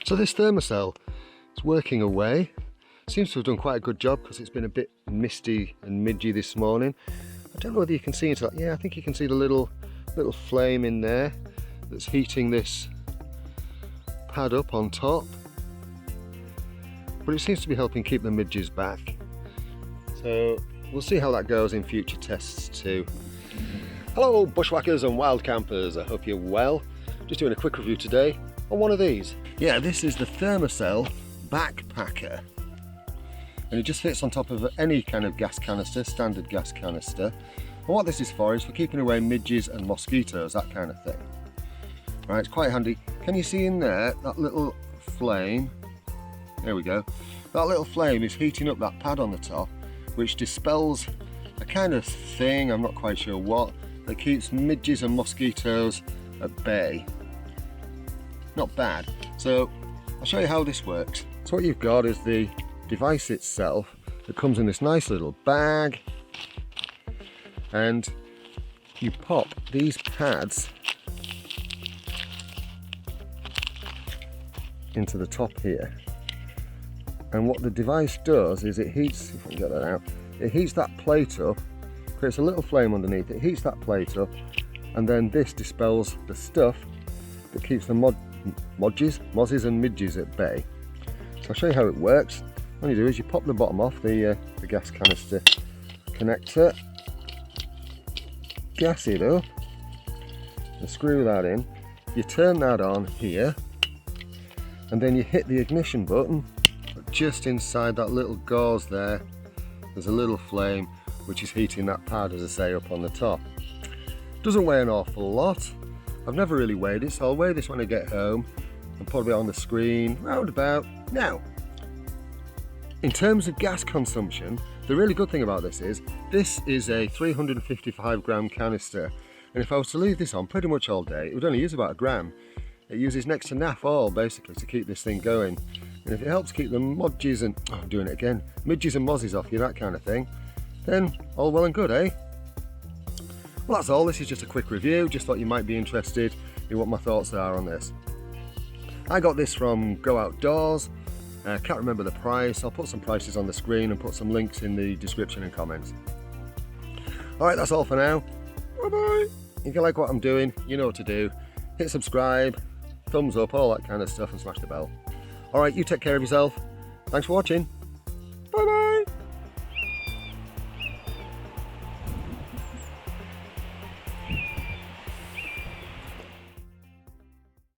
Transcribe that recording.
So this Thermacell is working away. Seems to have done quite a good job because it's been a bit misty and midgy this morning. I don't know whether you can see into that. Yeah, I think you can see the little flame in there that's heating this pad up on top. But it seems to be helping keep the midges back. So we'll see how that goes in future tests too. Hello bushwhackers and wild campers, I hope you're well. Just doing a quick review today on one of these. Yeah, this is the Thermacell Backpacker. And it just fits on top of any kind of gas canister, standard gas canister. And what this is for is for keeping away midges and mosquitoes, that kind of thing. Right, it's quite handy. Can you see in there, that little flame? There we go. That little flame is heating up that pad on the top, which dispels a kind of thing, I'm not quite sure what, that keeps midges and mosquitoes at bay. Not bad. So I'll show you how this works. So what you've got is the device itself that comes in this nice little bag, and you pop these pads into the top here, and what the device does is it heats, if I can get that out, it heats that plate up, creates a little flame underneath, it heats that plate up, and then this dispels the stuff that keeps the mozzies and midges at bay. So I'll show you how it works. All you do is you pop the bottom off the gas canister connector, gas it up, and screw that in. You turn that on here, and then you hit the ignition button. Just inside that little gauze there, there's a little flame which is heating that pad, as I say, up on the top. Doesn't weigh an awful lot. I've never really weighed it, so I'll weigh this when I get home and put it on the screen round about now. In terms of gas consumption, the really good thing about this is a 355 gram canister, and if I was to leave this on pretty much all day, it would only use about a gram. It uses next to naff oil basically to keep this thing going, and if it helps keep the midges and I'm doing it again, midges and mozzies off you, that kind of thing, then all well and good, eh? Well, that's all. This is just a quick review. Just thought you might be interested in what my thoughts are on this. I got this from Go Outdoors. Can't remember the price. I'll put some prices on the screen and put some links in the description and comments. Alright, that's all for now. Bye bye. If you like what I'm doing, you know what to do. Hit subscribe, thumbs up, all that kind of stuff, and smash the bell. Alright, you take care of yourself. Thanks for watching. Bye bye.